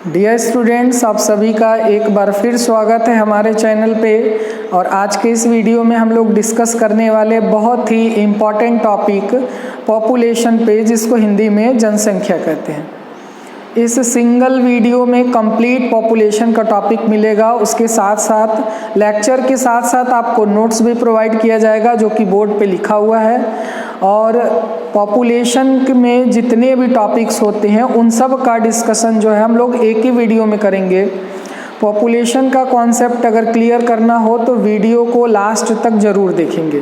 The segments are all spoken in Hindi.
डियर स्टूडेंट्स, आप सभी का एक बार फिर स्वागत है हमारे चैनल पे। और आज के इस वीडियो में हम लोग डिस्कस करने वाले बहुत ही इम्पॉर्टेंट टॉपिक पॉपुलेशन पे, जिसको हिंदी में जनसंख्या कहते हैं। इस सिंगल वीडियो में कंप्लीट पॉपुलेशन का टॉपिक मिलेगा। उसके साथ साथ लेक्चर के साथ साथ आपको नोट्स भी प्रोवाइड किया जाएगा जो कि बोर्ड पे लिखा हुआ है। और पॉपुलेशन में जितने भी टॉपिक्स होते हैं उन सब का डिस्कशन जो है हम लोग एक ही वीडियो में करेंगे। पॉपुलेशन का कॉन्सेप्ट अगर क्लियर करना हो तो वीडियो को लास्ट तक ज़रूर देखेंगे।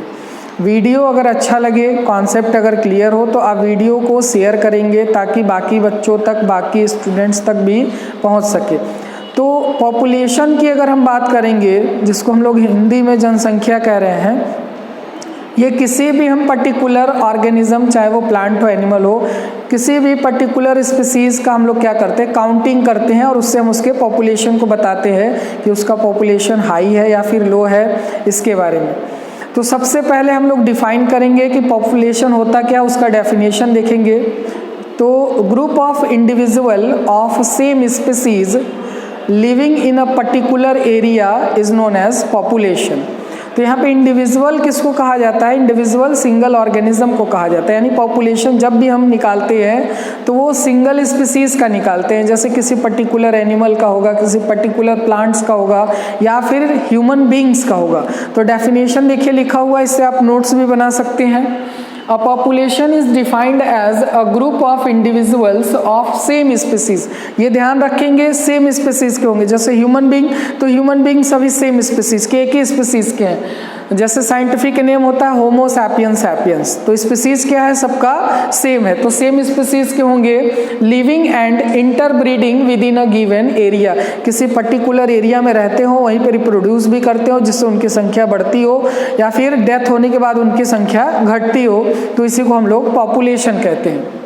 वीडियो अगर अच्छा लगे, कॉन्सेप्ट अगर क्लियर हो तो आप वीडियो को शेयर करेंगे ताकि बाकी बच्चों तक, बाकी स्टूडेंट्स तक भी पहुंच सके। तो पॉपुलेशन की अगर हम बात करेंगे, जिसको हम लोग हिंदी में जनसंख्या कह रहे हैं, ये किसी भी हम पर्टिकुलर ऑर्गेनिज्म, चाहे वो प्लांट हो, एनिमल हो, किसी भी पर्टिकुलर स्पीसीज़ का हम लोग क्या करते हैं, काउंटिंग करते हैं और उससे हम उसके पॉपुलेशन को बताते हैं कि उसका पॉपुलेशन हाई है या फिर लो है, इसके बारे में। तो सबसे पहले हम लोग डिफाइन करेंगे कि पॉपुलेशन होता क्या, उसका डेफिनेशन देखेंगे। तो group of individual of same species living in a particular area is known as population. तो यहाँ पे इंडिविजुअल किसको कहा जाता है? इंडिविजुअल सिंगल ऑर्गेनिज्म को कहा जाता है। यानी पॉपुलेशन जब भी हम निकालते हैं तो वो सिंगल स्पीसीज का निकालते हैं, जैसे किसी पर्टिकुलर एनिमल का होगा, किसी पर्टिकुलर प्लांट्स का होगा या फिर ह्यूमन बींग्स का होगा। तो डेफिनेशन देखिए लिखा हुआ है, इससे आप नोट्स भी बना सकते हैं। A population is defined as a group of individuals of same species। ये ध्यान रखेंगे, सेम स्पीसीज के होंगे। जैसे ह्यूमन बींग, तो ह्यूमन बींग सभी सेम स्पीसीज के, एक ही स्पीसीज के हैं। जैसे साइंटिफिक नेम होता है होमो सैपियंस सैपियंस, तो स्पीसीज क्या है, सबका सेम है। तो सेम स्पीसीज के होंगे, living and interbreeding with in a given area. किसी पर्टिकुलर एरिया में रहते हो, वहीं पर रिप्रोड्यूस भी करते हो, जिससे उनकी संख्या बढ़ती हो या फिर डेथ होने के बाद उनकी संख्या घटती हो, तो इसी को हम लोग पॉपुलेशन कहते हैं।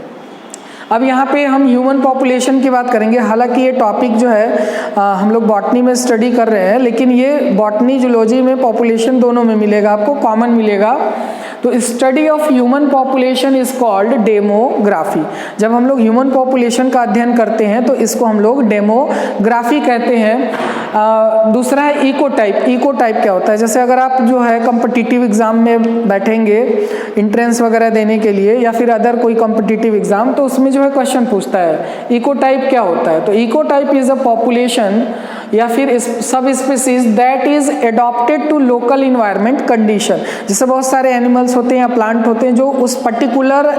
अब यहाँ पे हम ह्यूमन पॉपुलेशन की बात करेंगे। हालांकि ये टॉपिक जो है हम लोग बॉटनी में स्टडी कर रहे हैं, लेकिन ये बॉटनी जूलॉजी में पॉपुलेशन दोनों में मिलेगा, आपको कॉमन मिलेगा। तो study of human population is called demography. जब हम लोग ह्यूमन पॉपुलेशन का अध्ययन करते हैं तो इसको हम लोग डेमोग्राफी कहते हैं। दूसरा है इकोटाइप। इकोटाइप क्या होता है? जैसे अगर आप जो है कॉम्पिटिटिव एग्जाम में बैठेंगे एंट्रेंस वगैरह देने के लिए या फिर अदर कोई कॉम्पिटिटिव एग्जाम, तो उसमें जो है क्वेश्चन पूछता है इकोटाइप क्या होता है। तो इकोटाइप इज अ पॉपुलेशन या फिर subspecies that is adopted to local environment condition. जैसे बहुत सारे एनिमल्स होते हैं या प्लांट होते हैं जो उस पर्टिकुलर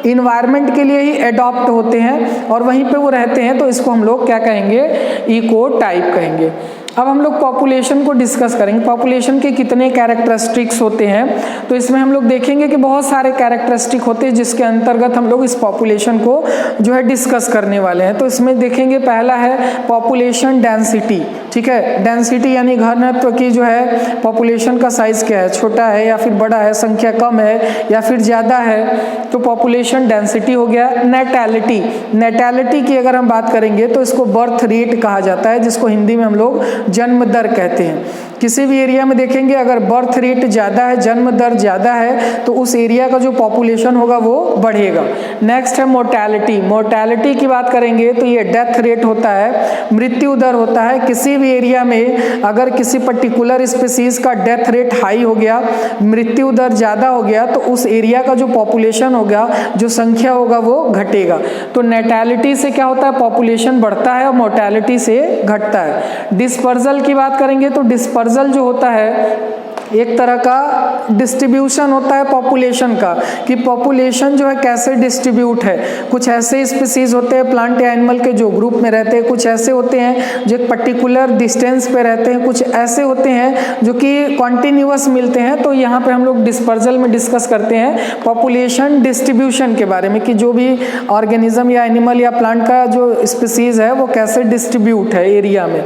इन्वायरमेंट के लिए ही एडॉप्ट होते हैं और वहीं पे वो रहते हैं, तो इसको हम लोग क्या कहेंगे, इको टाइप कहेंगे। अब हम लोग पॉपुलेशन को डिस्कस करेंगे। पॉपुलेशन के कितने कैरेक्टरिस्टिक्स होते हैं, तो इसमें हम लोग देखेंगे कि बहुत सारे कैरेक्टरिस्टिक होते हैं जिसके अंतर्गत हम लोग इस पॉपुलेशन को जो है डिस्कस करने वाले हैं। तो इसमें देखेंगे, पहला है पॉपुलेशन डेंसिटी। ठीक है, डेंसिटी यानी घनत्व की जो है पॉपुलेशन का साइज क्या है, छोटा है या फिर बड़ा है, संख्या कम है या फिर ज़्यादा है, तो पॉपुलेशन डेंसिटी हो गया। नेटैलिटी, नेटैलिटी की अगर हम बात करेंगे तो इसको बर्थ रेट कहा जाता है, जिसको हिंदी में हम लोग जन्म दर कहते हैं। किसी भी एरिया में देखेंगे अगर बर्थ रेट ज़्यादा है, जन्म दर ज़्यादा है, तो उस एरिया का जो पॉपुलेशन होगा वो बढ़ेगा। नेक्स्ट है मोर्टेलिटी। मोर्टेलिटी की बात करेंगे तो ये डेथ रेट होता है, मृत्यु दर होता है। किसी भी एरिया में अगर किसी पर्टिकुलर स्पीसीज का डेथ रेट हाई हो गया, मृत्यु दर ज़्यादा हो गया, तो उस एरिया का जो पॉपुलेशन होगा, जो संख्या होगा, वो घटेगा। तो नेटैलिटी से क्या होता है, पॉपुलेशन बढ़ता है और मोर्टेलिटी से घटता है। डिस्पर्जल की बात करेंगे तो डिस्पर्जल जो होता है एक तरह का डिस्ट्रीब्यूशन होता है पॉपुलेशन का, कि पॉपुलेशन जो है कैसे डिस्ट्रीब्यूट है। कुछ ऐसे स्पीसीज होते हैं प्लांट या एनिमल के जो ग्रुप में रहते हैं, कुछ ऐसे होते हैं जो एक पर्टिकुलर डिस्टेंस पे रहते हैं, कुछ ऐसे होते हैं जो कि कॉन्टिन्यूअस मिलते हैं। तो यहाँ पे हम लोग डिस्पर्जल में डिस्कस करते हैं पॉपुलेशन डिस्ट्रीब्यूशन के बारे में, कि जो भी ऑर्गेनिज्म या एनिमल या प्लांट का जो स्पीसीज है वो कैसे डिस्ट्रीब्यूट है एरिया में।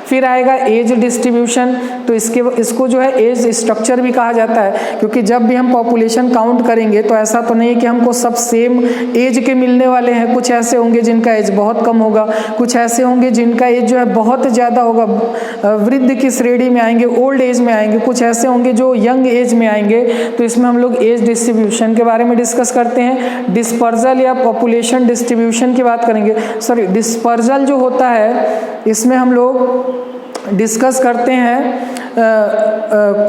फिर आएगा एज डिस्ट्रीब्यूशन, तो इसको जो है एज स्ट्रक्चर भी कहा जाता है, क्योंकि जब भी हम पॉपुलेशन काउंट करेंगे तो ऐसा तो नहीं है कि हमको सब सेम एज के मिलने वाले हैं। कुछ ऐसे होंगे जिनका एज बहुत कम होगा, कुछ ऐसे होंगे जिनका एज जो है बहुत ज़्यादा होगा, वृद्ध की श्रेणी में आएंगे, ओल्ड एज में आएंगे, कुछ ऐसे होंगे जो यंग एज में आएंगे। तो इसमें हम लोग एज डिस्ट्रीब्यूशन के बारे में डिस्कस करते हैं। डिस्पर्जल या पॉपुलेशन डिस्ट्रीब्यूशन की बात करेंगे। सॉरी, डिस्पर्जल जो होता है इसमें हम लोग डिस्कस करते हैं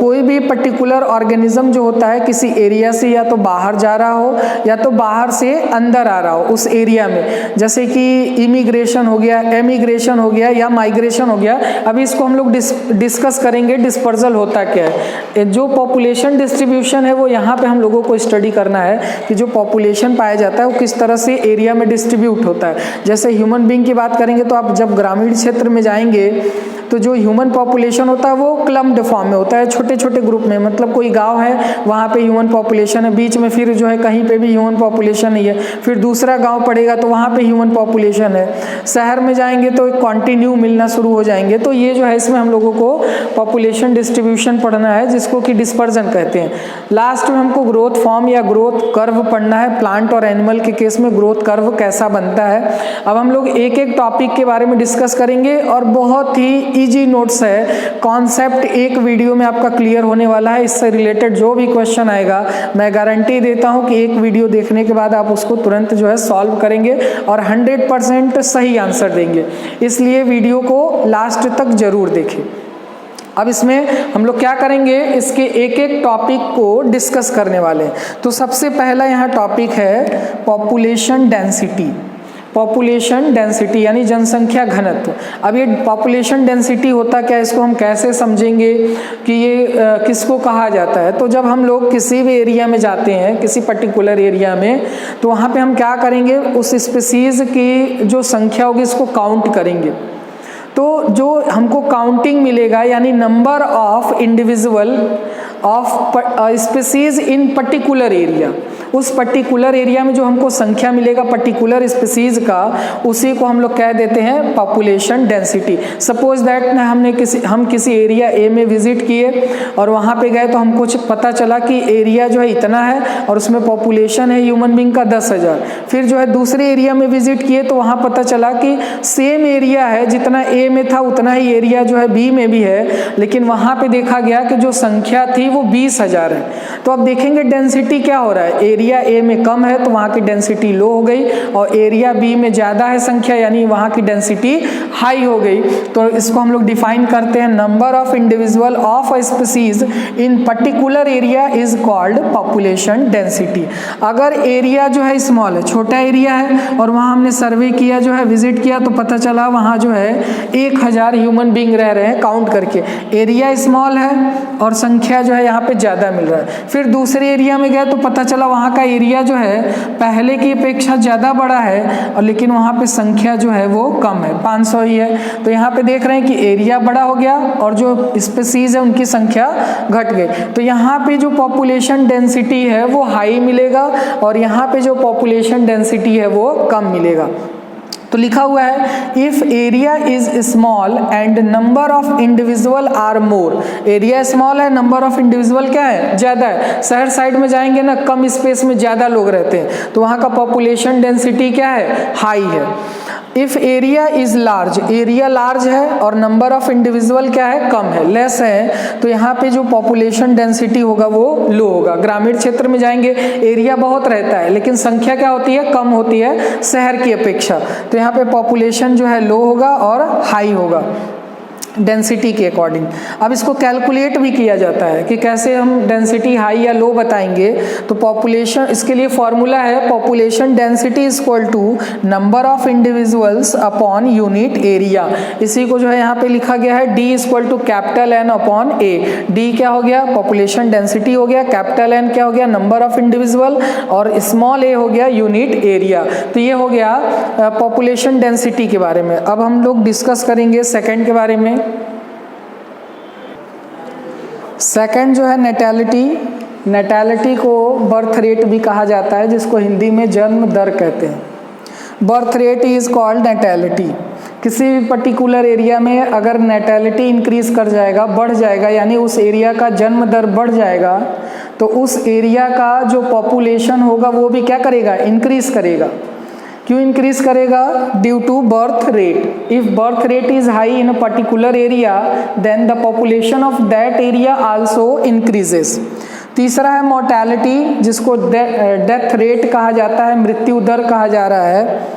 कोई भी पर्टिकुलर ऑर्गेनिज्म जो होता है किसी एरिया से या तो बाहर जा रहा हो या तो बाहर से अंदर आ रहा हो उस एरिया में, जैसे कि इमिग्रेशन हो गया, एमिग्रेशन हो गया या माइग्रेशन हो गया। अभी इसको हम लोग डिस्कस करेंगे डिस्पर्जल होता क्या है। जो पॉपुलेशन डिस्ट्रीब्यूशन है वो यहाँ पे हम लोगों को स्टडी करना है कि जो पॉपुलेशन पाया जाता है वो किस तरह से एरिया में डिस्ट्रीब्यूट होता है। जैसे ह्यूमन बींग की बात करेंगे तो आप जब ग्रामीण क्षेत्र में जाएंगे तो जो ह्यूमन पॉपुलेशन होता है वो क्लम्प्ड फॉर्म में होता है, छोटे छोटे ग्रुप में। मतलब कोई गांव है वहाँ पे ह्यूमन पॉपुलेशन है, बीच में फिर जो है कहीं पे भी ह्यूमन पॉपुलेशन नहीं है, फिर दूसरा गांव पड़ेगा तो वहाँ पे ह्यूमन पॉपुलेशन है। शहर में जाएंगे तो एक कॉन्टिन्यू मिलना शुरू हो जाएंगे। तो ये जो है इसमें हम लोगों को पॉपुलेशन डिस्ट्रीब्यूशन पढ़ना है, जिसको कि डिस्पर्जन कहते हैं। लास्ट में हमको ग्रोथ फॉर्म या ग्रोथ कर्व पढ़ना है। प्लांट और एनिमल के केस में ग्रोथ कर्व कैसा बनता है। अब हम लोग एक एक टॉपिक के बारे में डिस्कस करेंगे और बहुत ही इजी नोट्स है, कॉन्सेप्ट एक वीडियो में आपका क्लियर होने वाला है। इससे रिलेटेड जो भी क्वेश्चन आएगा मैं गारंटी देता हूं कि एक वीडियो देखने के बाद आप उसको तुरंत जो है सॉल्व करेंगे और 100% सही आंसर देंगे। इसलिए वीडियो को लास्ट तक जरूर देखें। अब इसमें हम लोग क्या करेंगे, इसके एक एक टॉपिक को डिस्कस करने वाले हैं। तो सबसे पहला यहाँ टॉपिक है पॉपुलेशन डेंसिटी। पॉपुलेशन डेंसिटी यानी जनसंख्या घनत्व। अब ये पॉपुलेशन डेंसिटी होता क्या है, इसको हम कैसे समझेंगे कि ये किसको कहा जाता है। तो जब हम लोग किसी भी एरिया में जाते हैं, किसी पर्टिकुलर एरिया में, तो वहाँ पे हम क्या करेंगे, उस स्पीसीज की जो संख्या होगी इसको काउंट करेंगे। तो जो हमको काउंटिंग मिलेगा यानी number of individual of species in particular area, उस पर्टिकुलर एरिया में जो हमको संख्या मिलेगा पर्टिकुलर स्पीसीज का, उसी को हम लोग कह देते हैं पॉपुलेशन डेंसिटी। सपोज दैट हम किसी एरिया ए में विजिट किए और वहाँ पे गए तो हमको पता चला कि एरिया जो है इतना है और उसमें पॉपुलेशन है ह्यूमन बींग का 10,000। फिर जो है दूसरे एरिया में विजिट किए तो वहाँ पता चला कि सेम एरिया है, जितना ए में था उतना ही एरिया जो है बी में भी है, लेकिन वहाँ पे देखा गया कि जो संख्या थी वो 20,000 है। तो अब देखेंगे डेंसिटी क्या हो रहा है, एरिया ए में कम है तो वहाँ की डेंसिटी लो हो गई और एरिया बी में ज़्यादा है संख्या यानी वहाँ की डेंसिटी हाई हो गई। तो इसको हम लोग डिफाइन करते हैं, number of individual of a species in particular area is called population density. अगर एरिया जो है स्मॉल है, छोटा एरिया है और वहाँ हमने सर्वे किया, जो है विजिट किया, तो पता चला वहाँ जो है 1,000 ह्यूमन बींग रह रहे हैं काउंट करके। एरिया स्मॉल है और संख्या जो है यहाँ पे ज़्यादा मिल रहा है। फिर दूसरे एरिया में गए तो पता चला वहाँ का एरिया जो है पहले की अपेक्षा ज़्यादा बड़ा है और लेकिन वहाँ पे संख्या जो है वो कम है, 500 ही है। तो यहाँ पे देख रहे हैं कि एरिया बड़ा हो गया और जो स्पीसीज है उनकी संख्या घट गई। तो यहाँ पे जो पॉपुलेशन डेंसिटी है वो हाई मिलेगा और यहाँ पे जो पॉपुलेशन डेंसिटी है वो कम मिलेगा। तो लिखा हुआ है if area is small and number of individual are more. Area small है, नंबर ऑफ इंडिविजुअल क्या है, ज्यादा है। शहर साइड में जाएंगे ना, कम स्पेस में ज्यादा लोग रहते हैं तो वहाँ का पॉपुलेशन डेंसिटी क्या है, हाई है। If area is large, area large है और नंबर ऑफ इंडिविजुअल क्या है, कम है, लेस है, तो यहाँ पे जो पॉपुलेशन डेंसिटी होगा वो लो होगा। ग्रामीण क्षेत्र में जाएंगे एरिया बहुत रहता है लेकिन संख्या क्या होती है, कम होती है शहर की अपेक्षा, तो यहाँ पे पॉपुलेशन जो है लो होगा और हाई होगा डेंसिटी के अकॉर्डिंग। अब इसको कैलकुलेट भी किया जाता है कि कैसे हम डेंसिटी हाई या लो बताएंगे। तो पॉपुलेशन, इसके लिए फॉर्मूला है population density is equal to number of individuals upon unit area. इसी को जो है यहाँ पे लिखा गया है D is equal to capital N upon A. D क्या हो गया, पॉपुलेशन डेंसिटी हो गया, कैपिटल एन क्या हो गया, नंबर ऑफ इंडिविजुअल, और स्मॉल ए हो गया यूनिट एरिया। तो ये हो गया पॉपुलेशन डेंसिटी के बारे में। अब हम लोग डिस्कस करेंगे सेकेंड के बारे में। सेकंड जो है नेटैलिटी। नेटैलिटी को बर्थ रेट भी कहा जाता है, जिसको हिंदी में जन्म दर कहते हैं। Birth rate is called natality. किसी भी पर्टिकुलर एरिया में अगर नेटेलिटी इंक्रीज कर जाएगा, बढ़ जाएगा, यानी उस एरिया का जन्म दर बढ़ जाएगा, तो उस एरिया का जो पॉपुलेशन होगा वो भी क्या करेगा, इंक्रीज करेगा। क्यों इंक्रीज करेगा? Due to birth rate. If birth rate is high in a particular area then the population of that area also increases. तीसरा है मोर्टेलिटी, जिसको डेथ रेट कहा जाता है, मृत्यु दर कहा जा रहा है।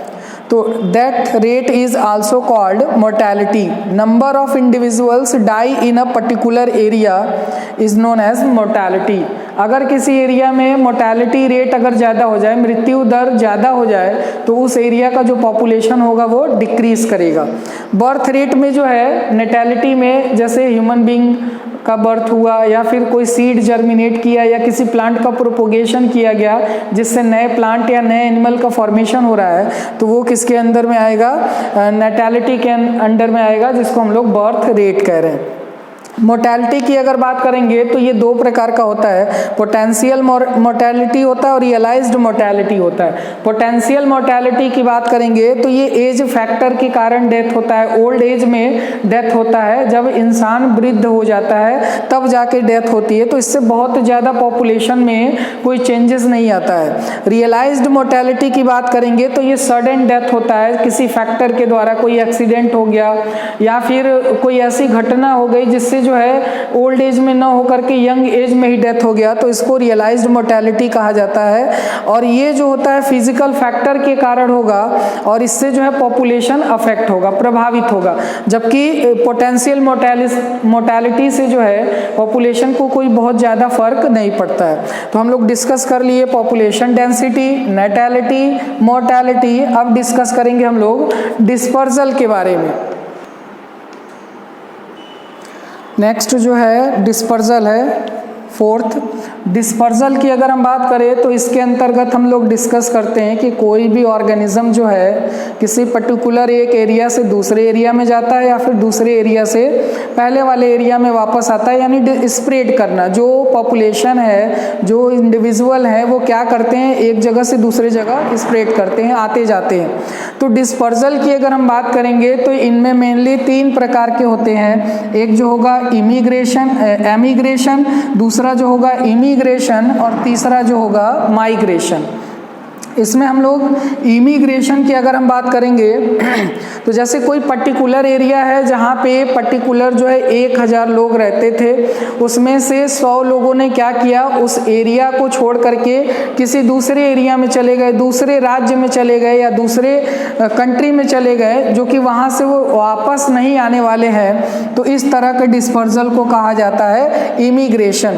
तो death rate is also called mortality. Number of individuals die in a particular area is known as mortality. अगर किसी एरिया में मोर्टेलिटी रेट अगर ज़्यादा हो जाए, मृत्यु दर ज़्यादा हो जाए, तो उस एरिया का जो पॉपुलेशन होगा वो डिक्रीज करेगा। बर्थ रेट में जो है, नेटेलिटी में जैसे ह्यूमन बीइंग का बर्थ हुआ या फिर कोई सीड जर्मिनेट किया या किसी प्लांट का प्रोपोगेशन किया गया जिससे नए प्लांट या नए एनिमल का फॉर्मेशन हो रहा है, तो वो किसके अंदर में आएगा? नेटेलिटी के अंडर में आएगा, जिसको हम लोग बर्थ रेट कह रहे हैं। मोर्टेलिटी की अगर बात करेंगे तो ये दो प्रकार का होता है, पोटेंशियल मोर्टेलिटी होता है और रियलाइज्ड मोर्टेलिटी होता है। पोटेंशियल मोर्टेलिटी की बात करेंगे तो ये एज फैक्टर के कारण डेथ होता है, ओल्ड एज में डेथ होता है, जब इंसान वृद्ध हो जाता है तब जाके डेथ होती है, तो इससे बहुत ज़्यादा पॉपुलेशन में कोई चेंजेस नहीं आता है। रियलाइज्ड मोर्टेलिटी की बात करेंगे तो ये सडन डेथ होता है, किसी फैक्टर के द्वारा, कोई एक्सीडेंट हो गया या फिर कोई ऐसी घटना हो गई जिससे जो है ओल्ड एज में ना होकर के यंग एज में ही डेथ हो गया, तो इसको रियलाइज्ड मोर्टेलिटी कहा जाता है। और ये जो होता है फिजिकल फैक्टर के कारण होगा और इससे जो है पॉपुलेशन अफेक्ट होगा, प्रभावित होगा। जबकि पोटेंशियल मोर्टेलिटी से जो है पॉपुलेशन को कोई बहुत ज़्यादा फर्क नहीं पड़ता है। तो हम लोग डिस्कस कर लिए पॉपुलेशन डेंसिटी, नेटेलिटी, मोर्टेलिटी। अब डिस्कस करेंगे हम लोग डिस्पर्जल के बारे में। नेक्स्ट जो है डिस्पर्जल है, फोर्थ। डिस्पर्जल की अगर हम बात करें तो इसके अंतर्गत हम लोग डिस्कस करते हैं कि कोई भी ऑर्गेनिज्म जो है किसी पर्टिकुलर एक एरिया से दूसरे एरिया में जाता है या फिर दूसरे एरिया से पहले वाले एरिया में वापस आता है, यानी स्प्रेड करना। जो पॉपुलेशन है, जो इंडिविजुअल है, वो क्या करते हैं, एक जगह से दूसरे जगह स्प्रेड करते हैं, आते जाते हैं। तो डिस्पर्जल की अगर हम बात करेंगे तो इनमें मेनली 3 प्रकार के होते हैं। एक जो होगा एमिग्रेशन, दूसरा जो होगा इमिग्रेशन और तीसरा जो होगा माइग्रेशन। इसमें हम लोग इमिग्रेशन की अगर हम बात करेंगे तो जैसे कोई पर्टिकुलर एरिया है जहाँ पे पर्टिकुलर जो है 1000 लोग रहते थे, उसमें से 100 लोगों ने क्या किया, उस एरिया को छोड़ करके किसी दूसरे एरिया में चले गए, दूसरे राज्य में चले गए या दूसरे कंट्री में चले गए, जो कि वहाँ से वो वापस नहीं आने वाले हैं। तो इस तरह के डिस्पर्जल को कहा जाता है इमिग्रेशन।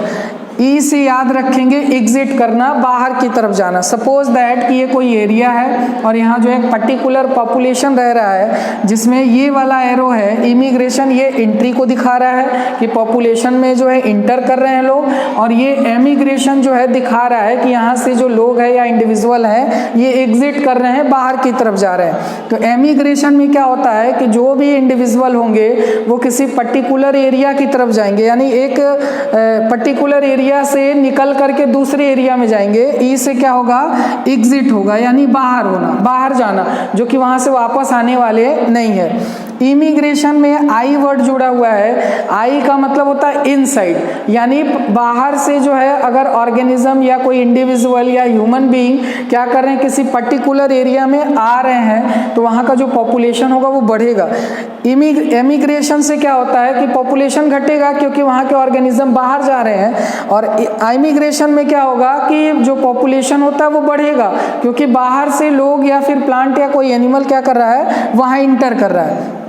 ई से याद रखेंगे एग्जिट करना, बाहर की तरफ जाना। सपोज दैट कि ये कोई एरिया है और यहाँ जो एक पर्टिकुलर पॉपुलेशन रह रहा है, जिसमें ये वाला एरो है इमिग्रेशन, ये एंट्री को दिखा रहा है कि पॉपुलेशन में जो है इंटर कर रहे हैं लोग, और ये एमिग्रेशन जो है दिखा रहा है कि यहाँ से जो लोग हैं या इंडिविजुअल हैं ये एग्जिट कर रहे हैं, बाहर की तरफ जा रहे हैं। तो एमिग्रेशन में क्या होता है कि जो भी इंडिविजुअल होंगे वो किसी पर्टिकुलर एरिया की तरफ जाएंगे, यानी एक पर्टिकुलर एरिया से निकल करके दूसरे एरिया में जाएंगे। ई से क्या होगा, एग्जिट होगा, यानी बाहर होना, बाहर जाना, जो कि वहां से वापस आने वाले नहीं है। इमिग्रेशन में आई वर्ड जुड़ा हुआ है। आई का मतलब होता है इनसाइड, यानी बाहर से जो है अगर ऑर्गेनिज्म या कोई इंडिविजुअल या ह्यूमन बीइंग क्या कर रहे हैं, किसी पर्टिकुलर एरिया में आ रहे हैं, तो वहाँ का जो पॉपुलेशन होगा वो बढ़ेगा। एमिग्रेशन से क्या होता है कि पॉपुलेशन घटेगा क्योंकि वहाँ के ऑर्गेनिज्म बाहर जा रहे हैं, और इमिग्रेशन में क्या होगा कि जो पॉपुलेशन होता है वो बढ़ेगा क्योंकि बाहर से लोग या फिर प्लांट या कोई एनिमल क्या कर रहा है, वहाँ इंटर कर रहा है।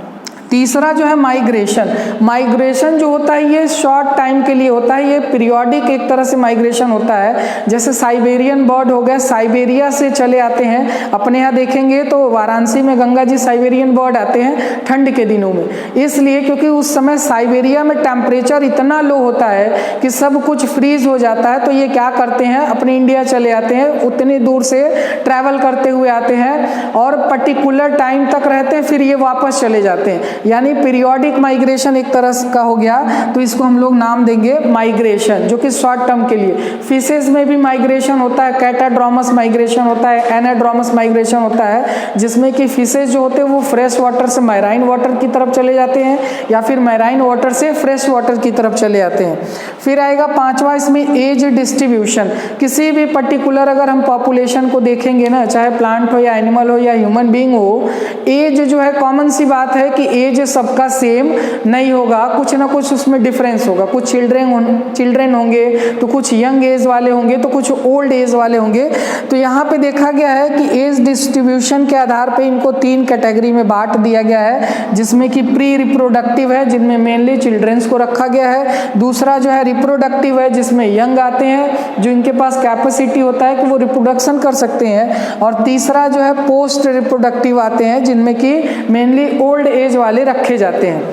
तीसरा जो है माइग्रेशन। माइग्रेशन जो होता है ये शॉर्ट टाइम के लिए होता है, ये पीरियोडिक एक तरह से माइग्रेशन होता है। जैसे साइबेरियन बर्ड हो गया, साइबेरिया से चले आते हैं। अपने यहाँ देखेंगे तो वाराणसी में गंगा जी साइबेरियन बर्ड आते हैं ठंड के दिनों में, इसलिए क्योंकि उस समय साइबेरिया में टेम्परेचर इतना लो होता है कि सब कुछ फ्रीज हो जाता है। तो ये क्या करते हैं, अपने इंडिया चले आते हैं, उतनी दूर से ट्रैवल करते हुए आते हैं और पर्टिकुलर टाइम तक रहते हैं, फिर ये वापस चले जाते हैं। यानी पीरियोडिक माइग्रेशन एक तरह का हो गया, तो इसको हम लोग नाम देंगे माइग्रेशन, जो कि शॉर्ट टर्म के लिए। फिशेज में भी माइग्रेशन होता है, कैटाड्रोमस माइग्रेशन होता है, एनाड्रोमस माइग्रेशन होता है, जिसमें कि फिशेज जो होते हैं वो फ्रेश वाटर से मैराइन वाटर की तरफ चले जाते हैं या फिर मैराइन वाटर से फ्रेश वाटर की तरफ चले जाते हैं। फिर आएगा पांचवा इसमें एज डिस्ट्रीब्यूशन। किसी भी पर्टिकुलर अगर हम पॉपुलेशन को देखेंगे ना, चाहे प्लांट हो या एनिमल हो या ह्यूमन बीइंग हो, एज जो है कॉमन सी बात है कि एज सबका सेम नहीं होगा, कुछ ना कुछ उसमें डिफरेंस होगा। कुछ चिल्ड्रेन होंगे तो कुछ यंग एज वाले होंगे तो कुछ ओल्ड एज वाले होंगे। तो यहाँ पे देखा गया है कि एज डिस्ट्रीब्यूशन के आधार पे इनको 3 कैटेगरी में बांट दिया गया है, जिसमें कि प्री रिप्रोडक्टिव है, जिनमें मेनली चिल्ड्रेंस को रखा गया है। दूसरा जो है रिप्रोडक्टिव है, जिसमें यंग आते हैं, जो इनके पास कैपेसिटी होता है कि वो रिप्रोडक्शन कर सकते हैं। और तीसरा जो है पोस्ट रिप्रोडक्टिव आते हैं, जिनमें कि मेनली ओल्ड एज वाले रखे जाते हैं।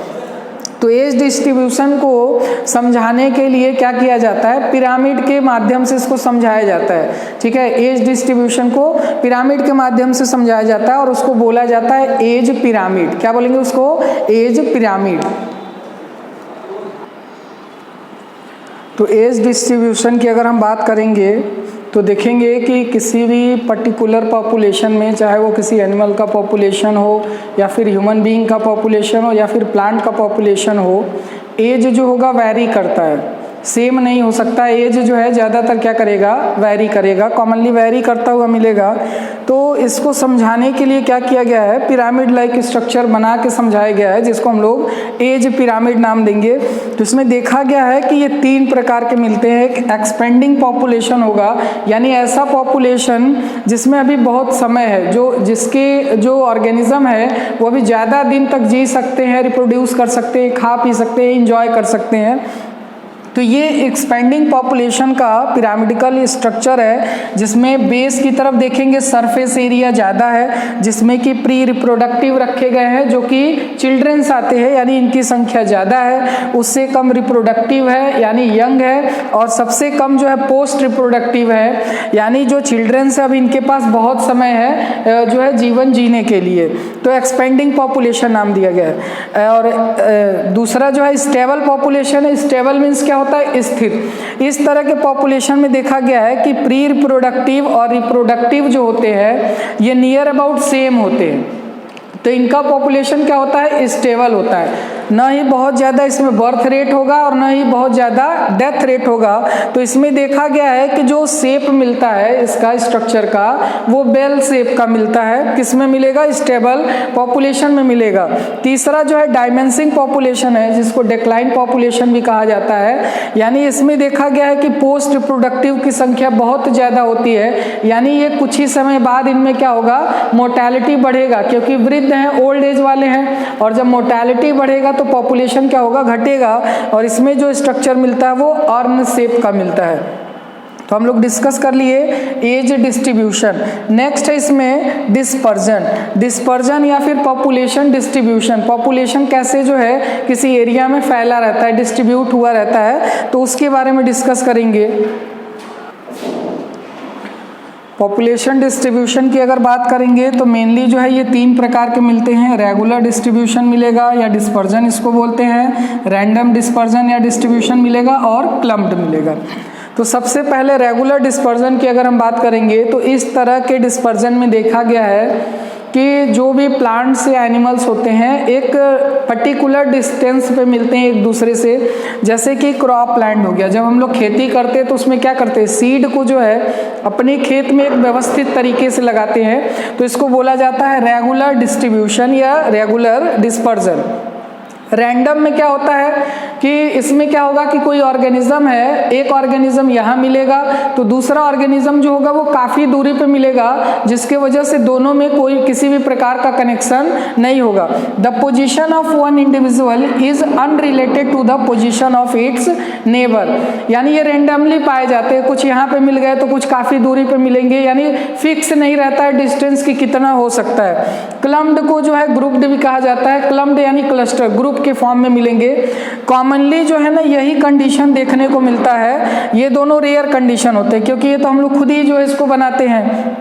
तो एज डिस्ट्रीब्यूशन को समझाने के लिए क्या किया जाता है, पिरामिड के माध्यम से इसको समझाया जाता है। ठीक है, एज डिस्ट्रीब्यूशन को पिरामिड के माध्यम से समझाया जाता है और उसको बोला जाता है एज पिरामिड। क्या बोलेंगे उसको? Age pyramid. तो एज डिस्ट्रीब्यूशन की अगर हम बात करेंगे तो देखेंगे कि किसी भी पर्टिकुलर पॉपुलेशन में, चाहे वो किसी एनिमल का पॉपुलेशन हो या फिर ह्यूमन बीइंग का पॉपुलेशन हो या फिर प्लांट का पॉपुलेशन हो, एज जो होगा वैरी करता है, सेम नहीं हो सकता। एज जो है ज़्यादातर क्या करेगा, वैरी करेगा, कॉमनली वैरी करता हुआ मिलेगा। तो इसको समझाने के लिए क्या किया गया है, पिरामिड लाइक स्ट्रक्चर बना के समझाया गया है, जिसको हम लोग एज पिरामिड नाम देंगे। तो इसमें देखा गया है कि ये 3 प्रकार के मिलते हैं। एक एक्सपेंडिंग पॉपुलेशन होगा, यानी ऐसा पॉपुलेशन जिसमें अभी बहुत समय है, जिसके जो ऑर्गेनिज्म है वो अभी ज़्यादा दिन तक जी सकते हैं, रिप्रोड्यूस कर सकते हैं, खा पी सकते हैं, इंजॉय कर सकते हैं। तो ये एक्सपेंडिंग पॉपुलेशन का पिरामिडिकल स्ट्रक्चर है, जिसमें बेस की तरफ देखेंगे सरफेस एरिया ज़्यादा है, जिसमें कि प्री रिप्रोडक्टिव रखे गए हैं, जो कि चिल्ड्रेंस आते हैं यानी इनकी संख्या ज़्यादा है। उससे कम रिप्रोडक्टिव है यानी यंग है, और सबसे कम जो है पोस्ट रिप्रोडक्टिव है, यानी जो चिल्ड्रेंस है अभी इनके पास बहुत समय है जो है जीवन जीने के लिए। तो एक्सपेंडिंग पॉपुलेशन नाम दिया गया है। और दूसरा जो है स्टेबल पॉपुलेशन है। स्टेबल मीन्स क्या होता है, स्थिर। इस तरह के पॉपुलेशन में देखा गया है कि प्री रिप्रोडक्टिव और रिप्रोडक्टिव जो होते हैं ये नियर अबाउट सेम होते हैं। तो इनका पॉपुलेशन क्या होता है, स्टेबल होता है, ना ही बहुत ज़्यादा इसमें बर्थ रेट होगा और ना ही बहुत ज़्यादा डेथ रेट होगा। तो इसमें देखा गया है कि जो शेप मिलता है इसका स्ट्रक्चर का, वो बेल शेप का मिलता है। किस में मिलेगा, स्टेबल पॉपुलेशन में मिलेगा। तीसरा जो है डायमेंसिंग पॉपुलेशन है, जिसको डिक्लाइन पॉपुलेशन भी कहा जाता है, यानी इसमें देखा गया है कि पोस्ट रिप्रोडक्टिव की संख्या बहुत ज़्यादा होती है, यानी ये कुछ ही समय बाद इनमें क्या होगा, मोर्टेलिटी बढ़ेगा, क्योंकि वृद्ध हैं, ओल्ड एज वाले हैं, और जब मोर्टेलिटी बढ़ेगा तो पॉपुलेशन क्या होगा, घटेगा। और इसमें जो स्ट्रक्चर मिलता है वो अर्न शेप का मिलता है। तो हम लोग डिस्कस कर लिए एज डिस्ट्रीब्यूशन। नेक्स्ट है इसमें डिस्पर्जन। डिस्पर्जन या फिर पॉपुलेशन डिस्ट्रीब्यूशन। पॉपुलेशन कैसे जो है किसी एरिया में फैला रहता है, डिस्ट्रीब्यूट हुआ रहता है, तो उसके बारे में डिस्कस करेंगे। पॉपुलेशन डिस्ट्रीब्यूशन की अगर बात करेंगे तो मेनली जो है ये 3 प्रकार के मिलते हैं। रेगुलर डिस्ट्रीब्यूशन मिलेगा या डिस्पर्जन इसको बोलते हैं, रैंडम डिस्पर्जन या डिस्ट्रीब्यूशन मिलेगा, और क्लम्प्ड मिलेगा। तो सबसे पहले रेगुलर डिस्पर्जन की अगर हम बात करेंगे तो इस तरह के डिस्पर्जन में देखा गया है कि जो भी प्लांट्स या एनिमल्स होते हैं एक पर्टिकुलर डिस्टेंस पे मिलते हैं एक दूसरे से। जैसे कि क्रॉप लैंड हो गया, जब हम लोग खेती करते हैं तो उसमें क्या करते हैं, सीड को जो है अपने खेत में एक व्यवस्थित तरीके से लगाते हैं, तो इसको बोला जाता है रेगुलर डिस्ट्रीब्यूशन या रेगुलर डिस्पर्जन। रैंडम में क्या होता है कि इसमें क्या होगा कि कोई ऑर्गेनिज्म है, एक ऑर्गेनिज्म यहाँ मिलेगा तो दूसरा ऑर्गेनिज्म जो होगा वो काफ़ी दूरी पे मिलेगा, जिसके वजह से दोनों में कोई किसी भी प्रकार का कनेक्शन नहीं होगा। The position of one individual is unrelated to the position of its neighbour, यानी ये रेंडमली पाए जाते हैं, कुछ यहाँ पे मिल गए तो कुछ काफ़ी दूरी पे मिलेंगे, यानी फिक्स नहीं रहता है डिस्टेंस की कितना हो सकता है। क्लम्प्ड को जो है ग्रुप्ड भी कहा जाता है। क्लम्प्ड यानी क्लस्टर, ग्रुप के फॉर्म में मिलेंगे। कॉमनली जो है ना यही कंडीशन देखने को मिलता है। ये दोनों रेयर कंडीशन होते हैं, क्योंकि ये तो हम लोग खुद ही जो है इसको बनाते हैं।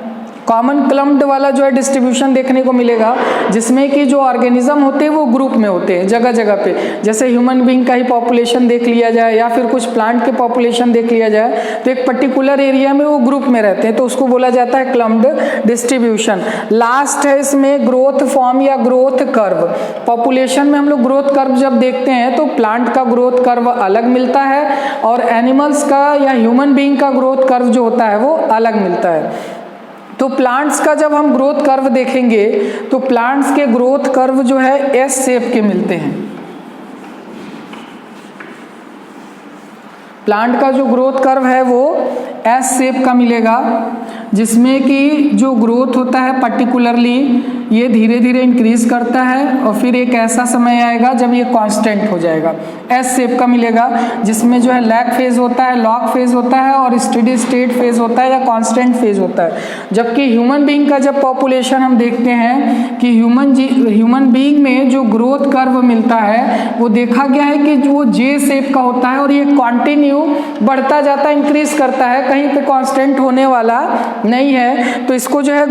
कॉमन क्लम्प्ड वाला जो है डिस्ट्रीब्यूशन देखने को मिलेगा, जिसमें कि जो ऑर्गेनिज्म होते हैं वो ग्रुप में होते हैं जगह जगह पे। जैसे ह्यूमन बीइंग का ही पॉपुलेशन देख लिया जाए या फिर कुछ प्लांट के पॉपुलेशन देख लिया जाए, तो एक पर्टिकुलर एरिया में वो ग्रुप में रहते हैं, तो उसको बोला जाता है क्लम्प्ड डिस्ट्रीब्यूशन। लास्ट है इसमें ग्रोथ फॉर्म या ग्रोथ कर्व। पॉपुलेशन में हम लोग ग्रोथ कर्व जब देखते हैं तो प्लांट का ग्रोथ कर्व अलग मिलता है और एनिमल्स का या ह्यूमन बीइंग का ग्रोथ कर्व जो होता है वो अलग मिलता है। तो प्लांट्स का जब हम ग्रोथ कर्व देखेंगे तो प्लांट्स के ग्रोथ कर्व जो है एस शेप के मिलते हैं। प्लांट का जो ग्रोथ कर्व है वो एस शेप का मिलेगा, जिसमें कि जो ग्रोथ होता है पर्टिकुलरली ये धीरे धीरे इंक्रीज करता है और फिर एक ऐसा समय आएगा जब ये कांस्टेंट हो जाएगा। एस शेप का मिलेगा, जिसमें जो है लैग फेज होता है, लॉग फेज होता है और स्टेडी स्टेट फेज होता है या कांस्टेंट फेज होता है। जबकि ह्यूमन बीइंग का जब पॉपुलेशन हम देखते हैं कि ह्यूमन बीइंग में जो ग्रोथ कर्व मिलता है वो देखा गया है कि वो जे शेप का होता है और ये कंटिन्यू बढ़ता जाता है, इंक्रीज करता है, कहीं पे कांस्टेंट होने वाला नहीं है। तो इसको जो है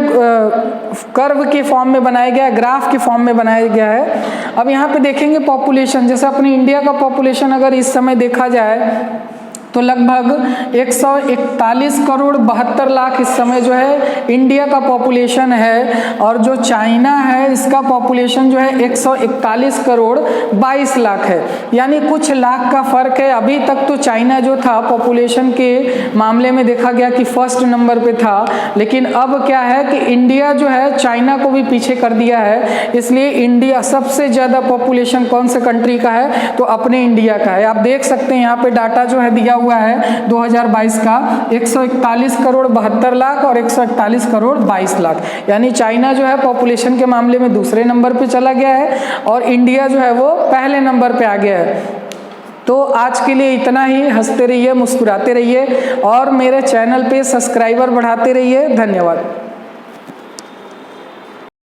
कर्व के फॉर्म में बनाया गया है, ग्राफ के फॉर्म में बनाया गया है। अब यहाँ पे देखेंगे पॉपुलेशन, जैसे अपने इंडिया का पॉपुलेशन अगर इस समय देखा जाए तो लगभग 141 करोड़ 72 लाख इस समय जो है इंडिया का पॉपुलेशन है, और जो चाइना है इसका पॉपुलेशन जो है 141 करोड़ 22 लाख है, यानी कुछ लाख का फर्क है। अभी तक तो चाइना जो था पॉपुलेशन के मामले में देखा गया कि फर्स्ट नंबर पे था, लेकिन अब क्या है कि इंडिया जो है चाइना को भी पीछे कर दिया है। इसलिए इंडिया सबसे ज़्यादा पॉपुलेशन कौन से कंट्री का है, तो अपने इंडिया का है। आप देख सकते हैं यहाँ पे डाटा जो है दिया हुआ है 2022 का 141 करोड़ 72 लाख और 141 करोड़ 22 लाख, यानी चाइना जो है पॉपुलेशन के मामले में दूसरे नंबर पे चला गया है और इंडिया जो है वो पहले नंबर पे आ गया है। तो आज के लिए इतना ही। हंसते रहिए, मुस्कुराते रहिए और मेरे चैनल पे सब्सक्राइबर बढ़ाते रहिए। धन्यवाद।